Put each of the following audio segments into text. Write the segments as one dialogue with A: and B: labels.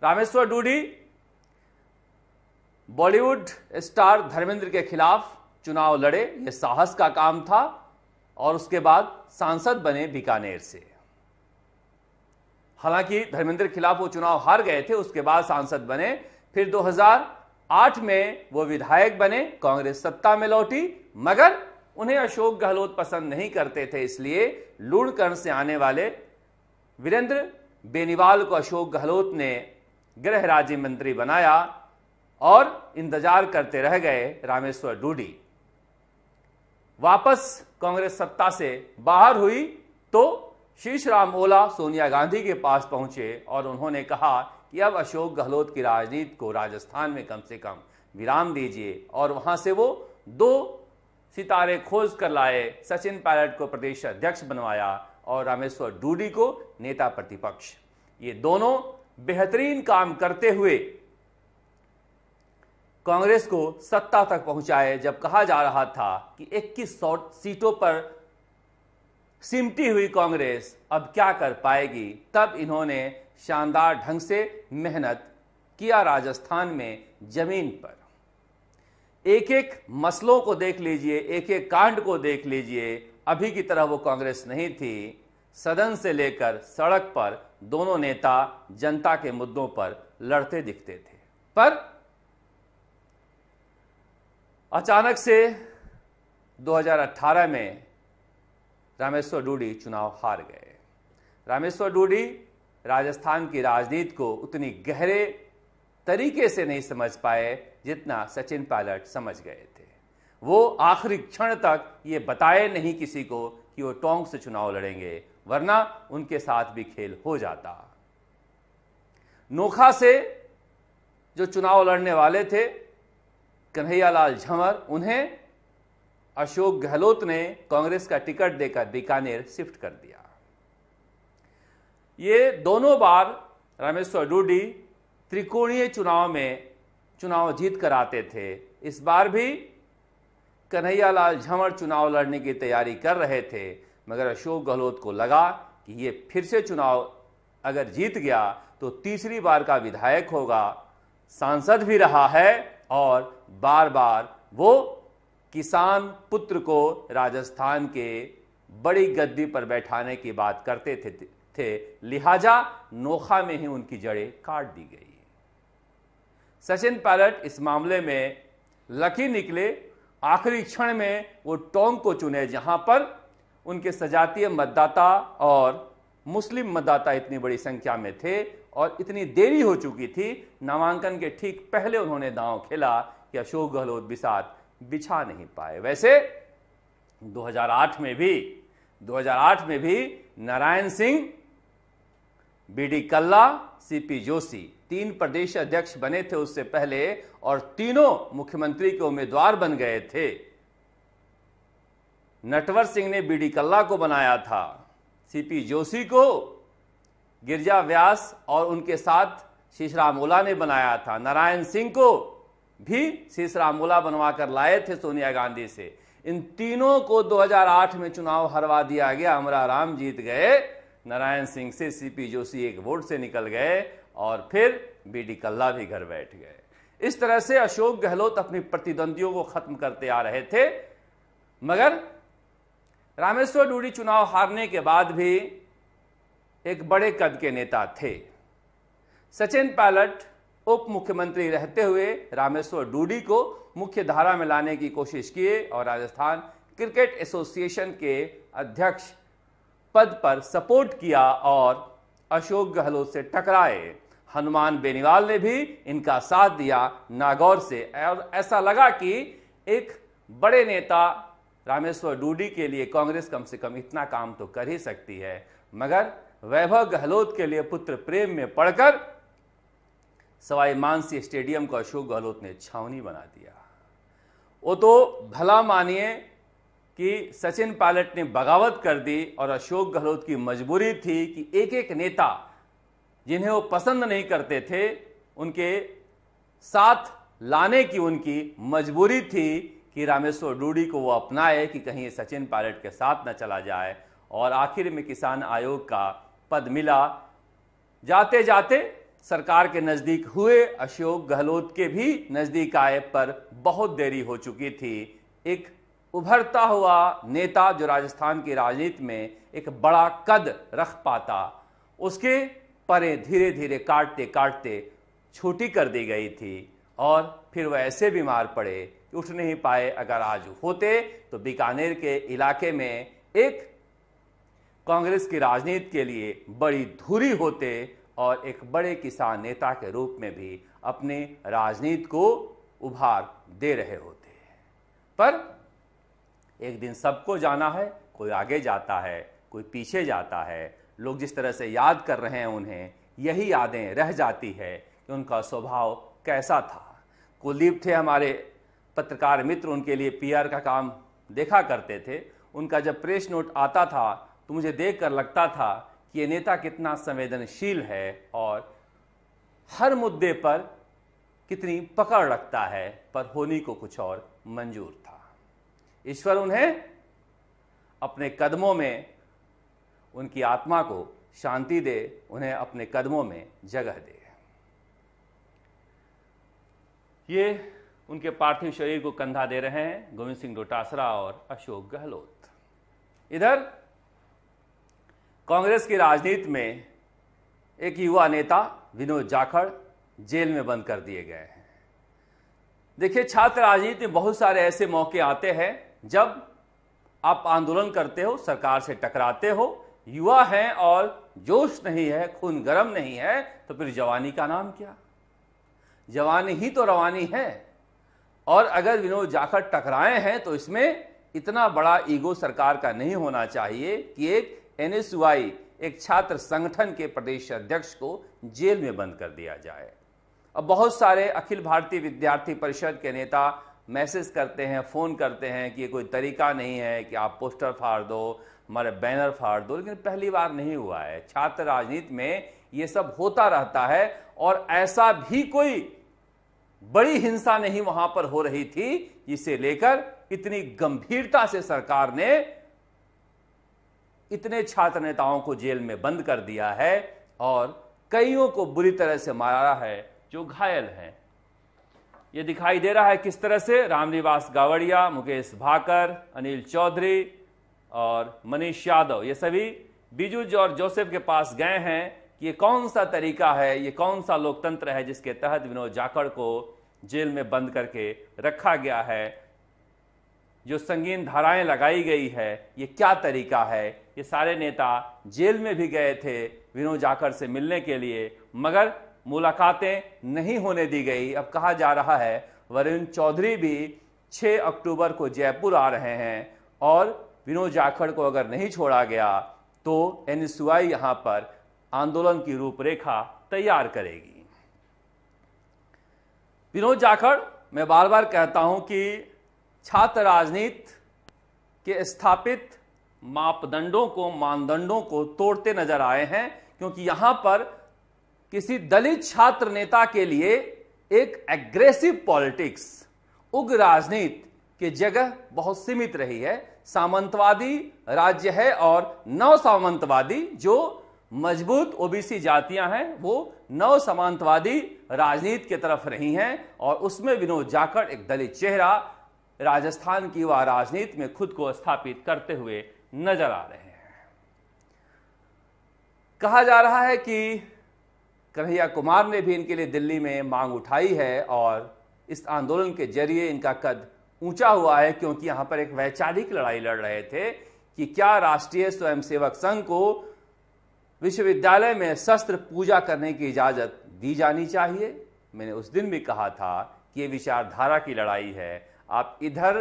A: Rameshwar Dudi Bollywood star Dharmendra के खिलाफ चुनाव लड़े, यह साहस का काम था, और उसके बाद सांसद बने बीकानेर से। हालांकि धर्मेंद्र के खिलाफ वो चुनाव हार गए थे, उसके बाद सांसद बने। फिर 2008 में वो विधायक बने, कांग्रेस सत्ता में लौटी, मगर उन्हें अशोक गहलोत पसंद नहीं करते थे, इसलिए लूणकरण से आने वाले वीरेंद्र बेनीवाल को अशोक गहलोत ने गृह राज्य मंत्री बनाया और इंतजार करते रह गए रामेश्वर डूडी। वापस कांग्रेस सत्ता से बाहर हुई तो शीशराम ओला सोनिया गांधी के पास पहुंचे और उन्होंने कहा कि अब अशोक गहलोत की राजनीति को राजस्थान में कम से कम विराम दीजिए, और वहां से वो 2 सितारे खोज कर लाए। सचिन पायलट को प्रदेश अध्यक्ष बनवाया और रामेश्वर डूडी को नेता प्रतिपक्ष। ये दोनों बेहतरीन काम करते हुए कांग्रेस को सत्ता तक पहुंचाए। जब कहा जा रहा था कि 21 सीटों पर सिमटी हुई कांग्रेस अब क्या कर पाएगी, तब इन्होंने शानदार ढंग से मेहनत किया राजस्थान में जमीन पर। एक एक मसलों को देख लीजिए, एक एक कांड को देख लीजिए। अभी की तरह वो कांग्रेस नहीं थी। सदन से लेकर सड़क पर दोनों नेता जनता के मुद्दों पर लड़ते दिखते थे, पर अचानक से 2018 में रामेश्वर डूडी चुनाव हार गए। रामेश्वर डूडी राजस्थान की राजनीति को उतनी गहरे तरीके से नहीं समझ पाए जितना सचिन पायलट समझ गए थे। वो आखिरी क्षण तक ये बताए नहीं किसी को कि वो टोंक से चुनाव लड़ेंगे, वरना उनके साथ भी खेल हो जाता। नोखा से जो चुनाव लड़ने वाले थे कन्हैयालाल झंवर, उन्हें अशोक गहलोत ने कांग्रेस का टिकट देकर बीकानेर शिफ्ट कर दिया। ये दोनों बार रामेश्वर डूडी त्रिकोणीय चुनाव में चुनाव जीत कर आते थे। इस बार भी कन्हैयालाल झंवर चुनाव लड़ने की तैयारी कर रहे थे, मगर अशोक गहलोत को लगा कि ये फिर से चुनाव अगर जीत गया तो तीसरी बार का विधायक होगा, सांसद भी रहा है, और बार बार वो किसान पुत्र को राजस्थान के बड़ी गद्दी पर बैठाने की बात करते थे, लिहाजा नोखा में ही उनकी जड़ें काट दी गई। सचिन पायलट इस मामले में लकी निकले। आखिरी क्षण में वो टोंक को चुने, जहां पर उनके सजातीय मतदाता और मुस्लिम मतदाता इतनी बड़ी संख्या में थे और इतनी देरी हो चुकी थी। नामांकन के ठीक पहले उन्होंने दांव खेला कि अशोक गहलोत बिसात बिछा नहीं पाए। वैसे 2008 में भी नारायण सिंह, बीडी कल्ला, सीपी जोशी 3 प्रदेश अध्यक्ष बने थे उससे पहले, और तीनों मुख्यमंत्री के उम्मीदवार बन गए थे। नटवर सिंह ने बीडी कल्ला को बनाया था, सीपी जोशी को गिरजा व्यास और उनके साथ शीशराम ओला ने बनाया था, नारायण सिंह को भी शीशराम ओला बनवा कर लाए थे सोनिया गांधी से। इन तीनों को 2008 में चुनाव हरवा दिया गया। अमरा राम जीत गए, नारायण सिंह से सीपी जोशी 1 वोट से निकल गए, और फिर बीडी कल्ला भी घर बैठ गए। इस तरह से अशोक गहलोत अपनी प्रतिद्वंदियों को खत्म करते आ रहे थे, मगर रामेश्वर डूडी चुनाव हारने के बाद भी एक बड़े कद के नेता थे। सचिन पायलट उप मुख्यमंत्री रहते हुए रामेश्वर डूडी को मुख्य धारा में लाने की कोशिश किए और राजस्थान क्रिकेट एसोसिएशन के अध्यक्ष पद पर सपोर्ट किया और अशोक गहलोत से टकराए। हनुमान बेनीवाल ने भी इनका साथ दिया नागौर से, और ऐसा लगा कि एक बड़े नेता रामेश्वर डूडी के लिए कांग्रेस कम से कम इतना काम तो कर ही सकती है। मगर वैभव गहलोत के लिए पुत्र प्रेम में पड़कर सवाई मानसिंह स्टेडियम को अशोक गहलोत ने छावनी बना दिया। वो तो भला मानिए कि सचिन पायलट ने बगावत कर दी, और अशोक गहलोत की मजबूरी थी कि एक एक नेता जिन्हें वो पसंद नहीं करते थे उनके साथ लाने की उनकी मजबूरी थी कि रामेश्वर डूडी को वो अपनाए कि कहीं सचिन पायलट के साथ न चला जाए। और आखिर में किसान आयोग का पद मिला। जाते जाते सरकार के नजदीक हुए, अशोक गहलोत के भी नजदीक आए, पर बहुत देरी हो चुकी थी। एक उभरता हुआ नेता जो राजस्थान की राजनीति में एक बड़ा कद रख पाता, उसके परे धीरे धीरे काटते काटते छोटी कर दी गई थी और फिर वह ऐसे बीमार पड़े कि उठ नहीं पाए। अगर आज होते तो बीकानेर के इलाके में एक कांग्रेस की राजनीति के लिए बड़ी धुरी होते और एक बड़े किसान नेता के रूप में भी अपनी राजनीति को उभार दे रहे होते। पर एक दिन सबको जाना है, कोई आगे जाता है, कोई पीछे जाता है। लोग जिस तरह से याद कर रहे हैं उन्हें, यही यादें रह जाती है कि उनका स्वभाव कैसा था। कुलदीप थे हमारे पत्रकार मित्र, उनके लिए पीआर का काम देखा करते थे। उनका जब प्रेस नोट आता था तो मुझे देखकर लगता था कि ये नेता कितना संवेदनशील है और हर मुद्दे पर कितनी पकड़ रखता है, पर होने को कुछ और मंजूर था। ईश्वर उन्हें अपने कदमों में, उनकी आत्मा को शांति दे, उन्हें अपने कदमों में जगह दे। ये उनके पार्थिव शरीर को कंधा दे रहे हैं गोविंद सिंह डोटासरा और अशोक गहलोत। इधर कांग्रेस की राजनीति में एक युवा नेता विनोद जाखड़ जेल में बंद कर दिए गए हैं। देखिए, छात्र राजनीति में बहुत सारे ऐसे मौके आते हैं जब आप आंदोलन करते हो, सरकार से टकराते हो, युवा हैं और जोश नहीं है, खून गर्म नहीं है, तो फिर जवानी का नाम क्या? जवानी ही तो रवानी है। और अगर विनोद जाखड़ टकराए हैं तो इसमें इतना बड़ा ईगो सरकार का नहीं होना चाहिए कि एक NSY, एक छात्र संगठन के प्रदेश अध्यक्ष को जेल में बंद कर दिया जाए। अब बहुत सारे अखिल भारतीय विद्यार्थी परिषद के नेता मैसेज करते हैं, फोन करते हैं कि ये कोई तरीका नहीं है कि आप पोस्टर फाड़ दो, हमारे बैनर फाड़ दो, लेकिन पहली बार नहीं हुआ है। छात्र राजनीति में ये सब होता रहता है और ऐसा भी कोई बड़ी हिंसा नहीं वहां पर हो रही थी जिसे लेकर इतनी गंभीरता से सरकार ने इतने छात्र नेताओं को जेल में बंद कर दिया है और कईयों को बुरी तरह से मारा है जो घायल हैं। यह दिखाई दे रहा है किस तरह से रामनिवास गावड़िया, मुकेश भाकर, अनिल चौधरी और मनीष यादव, ये सभी बीजू और जोसेफ के पास गए हैं कि ये कौन सा तरीका है, ये कौन सा लोकतंत्र है जिसके तहत विनोद जाखड़ को जेल में बंद करके रखा गया है, जो संगीन धाराएं लगाई गई है, ये क्या तरीका है। ये सारे नेता जेल में भी गए थे विनोद जाखड़ से मिलने के लिए, मगर मुलाकातें नहीं होने दी गई। अब कहा जा रहा है वरुण चौधरी भी 6 अक्टूबर को जयपुर आ रहे हैं और विनोद जाखड़ को अगर नहीं छोड़ा गया तो NSY यहां पर आंदोलन की रूपरेखा तैयार करेगी। विनोद जाखड़, मैं बार बार कहता हूं कि छात्र राजनीति के स्थापित मापदंडों को, मानदंडों को तोड़ते नजर आए हैं, क्योंकि यहां पर किसी दलित छात्र नेता के लिए एक एग्रेसिव पॉलिटिक्स, उग्र राजनीति की जगह बहुत सीमित रही है। सामंतवादी राज्य है और नव सामंतवादी, जो मजबूत OBC जातियां हैं वो नव सामंतवादी राजनीति की तरफ रही हैं और उसमें विनोद जाखड़ एक दलित चेहरा राजस्थान की युवा राजनीति में खुद को स्थापित करते हुए नजर आ रहे हैं। कहा जा रहा है कि कन्हैया कुमार ने भी इनके लिए दिल्ली में मांग उठाई है और इस आंदोलन के जरिए इनका कद ऊंचा हुआ है, क्योंकि यहां पर एक वैचारिक लड़ाई लड़ रहे थे कि क्या राष्ट्रीय स्वयंसेवक संघ को विश्वविद्यालय में शस्त्र पूजा करने की इजाजत दी जानी चाहिए। मैंने उस दिन भी कहा था कि ये विचारधारा की लड़ाई है। आप इधर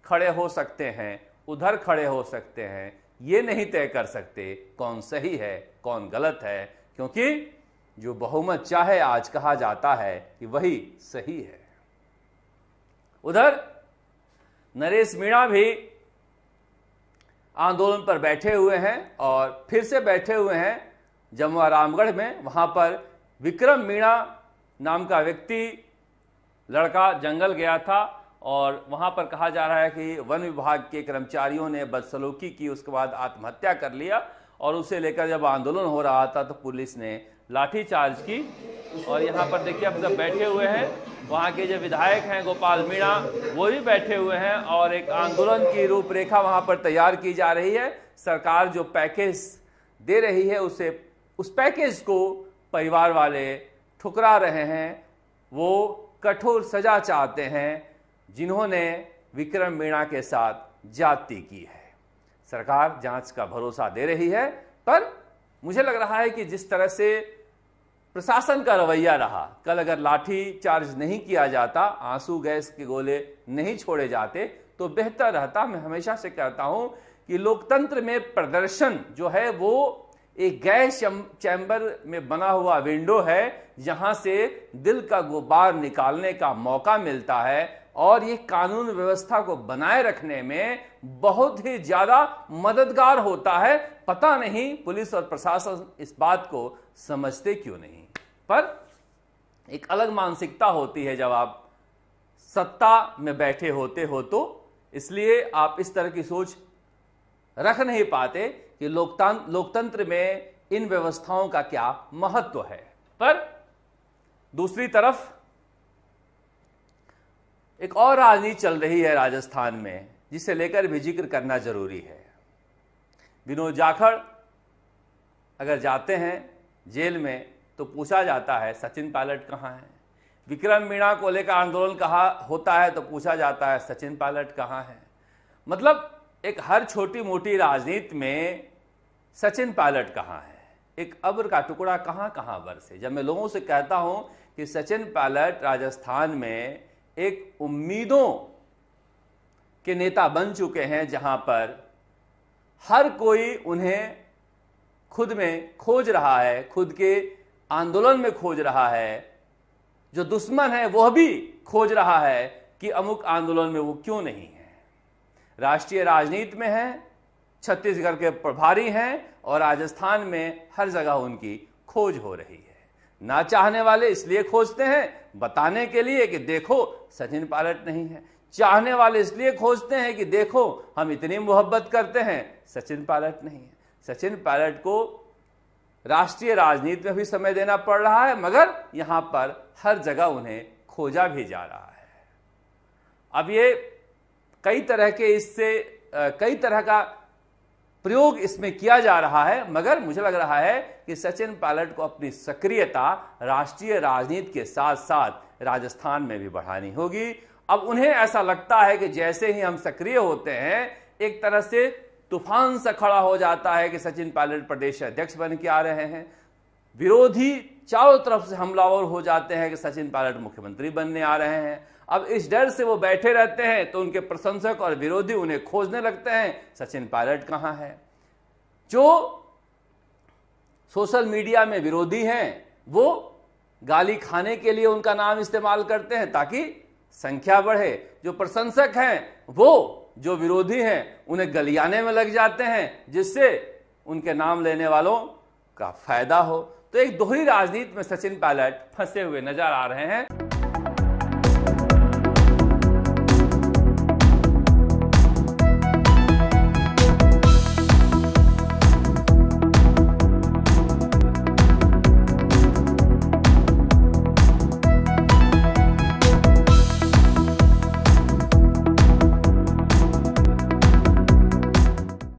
A: खड़े हो सकते हैं, उधर खड़े हो सकते हैं, ये नहीं तय कर सकते कौन सही है कौन गलत है, क्योंकि जो बहुमत चाहे आज कहा जाता है कि वही सही है। उधर नरेश मीणा भी आंदोलन पर बैठे हुए हैं और फिर से बैठे हुए हैं जमुआ रामगढ़ में। वहां पर विक्रम मीणा नाम का व्यक्ति, लड़का जंगल गया था और वहां पर कहा जा रहा है कि वन विभाग के कर्मचारियों ने बदसलूकी की, उसके बाद आत्महत्या कर लिया और उसे लेकर जब आंदोलन हो रहा था तो पुलिस ने लाठीचार्ज की। और यहाँ पर देखिए अब सब बैठे हुए हैं, वहाँ के जो विधायक हैं गोपाल मीणा वो भी बैठे हुए हैं और एक आंदोलन की रूपरेखा वहाँ पर तैयार की जा रही है। सरकार जो पैकेज दे रही है उस पैकेज को परिवार वाले ठुकरा रहे हैं। वो कठोर सजा चाहते हैं जिन्होंने विक्रम मीणा के साथ ज्यादती की है। सरकार जांच का भरोसा दे रही है, पर मुझे लग रहा है कि जिस तरह से प्रशासन का रवैया रहा, कल अगर लाठी चार्ज नहीं किया जाता, आंसू गैस के गोले नहीं छोड़े जाते तो बेहतर रहता। मैं हमेशा से कहता हूं कि लोकतंत्र में प्रदर्शन जो है वो एक गैस चैम्बर में बना हुआ विंडो है जहां से दिल का गुबार निकालने का मौका मिलता है और ये कानून व्यवस्था को बनाए रखने में बहुत ही ज्यादा मददगार होता है। पता नहीं पुलिस और प्रशासन इस बात को समझते क्यों नहीं। पर एक अलग मानसिकता होती है जब आप सत्ता में बैठे होते हो, तो इसलिए आप इस तरह की सोच रख नहीं पाते कि लोकतंत्र में इन व्यवस्थाओं का क्या महत्व है। पर दूसरी तरफ एक और राजनीति चल रही है राजस्थान में, जिसे लेकर भी जिक्र करना जरूरी है। विनोद जाखड़ अगर जाते हैं जेल में तो पूछा जाता है सचिन पायलट कहाँ है। विक्रम मीणा को लेकर आंदोलन कहा होता है तो पूछा जाता है सचिन पायलट कहाँ है। मतलब एक हर छोटी मोटी राजनीति में सचिन पायलट कहाँ है, एक अब्र का टुकड़ा कहाँ कहाँ बरसे। जब मैं लोगों से कहता हूं कि सचिन पायलट राजस्थान में एक उम्मीदों के नेता बन चुके हैं, जहां पर हर कोई उन्हें खुद में खोज रहा है, खुद के आंदोलन में खोज रहा है, जो दुश्मन है वह भी खोज रहा है कि अमुक आंदोलन में वो क्यों नहीं है। राष्ट्रीय राजनीति में है, छत्तीसगढ़ के प्रभारी हैं और राजस्थान में हर जगह उनकी खोज हो रही है। ना चाहने वाले इसलिए खोजते हैं बताने के लिए कि देखो सचिन पायलट नहीं है, चाहने वाले इसलिए खोजते हैं कि देखो हम इतनी मोहब्बत करते हैं, सचिन पायलट नहीं है। सचिन पायलट को राष्ट्रीय राजनीति में भी समय देना पड़ रहा है, मगर यहां पर हर जगह उन्हें खोजा भी जा रहा है। अब ये कई तरह का प्रयोग इसमें किया जा रहा है, मगर मुझे लग रहा है कि सचिन पायलट को अपनी सक्रियता राष्ट्रीय राजनीति के साथ साथ राजस्थान में भी बढ़ानी होगी। अब उन्हें ऐसा लगता है कि जैसे ही हम सक्रिय होते हैं एक तरह से तूफान सा खड़ा हो जाता है कि सचिन पायलट प्रदेश अध्यक्ष बन के आ रहे हैं। विरोधी चारों तरफ से हमलावर हो जाते हैं कि सचिन पायलट मुख्यमंत्री बनने आ रहे हैं। अब इस डर से वो बैठे रहते हैं तो उनके प्रशंसक और विरोधी उन्हें खोजने लगते हैं सचिन पायलट कहां है। जो सोशल मीडिया में विरोधी हैं वो गाली खाने के लिए उनका नाम इस्तेमाल करते हैं ताकि संख्या बढ़े। जो प्रशंसक हैं वो जो विरोधी हैं उन्हें गलियाने में लग जाते हैं जिससे उनके नाम लेने वालों का फायदा हो। तो एक दोहरी राजनीति में सचिन पायलट फंसे हुए नजर आ रहे हैं।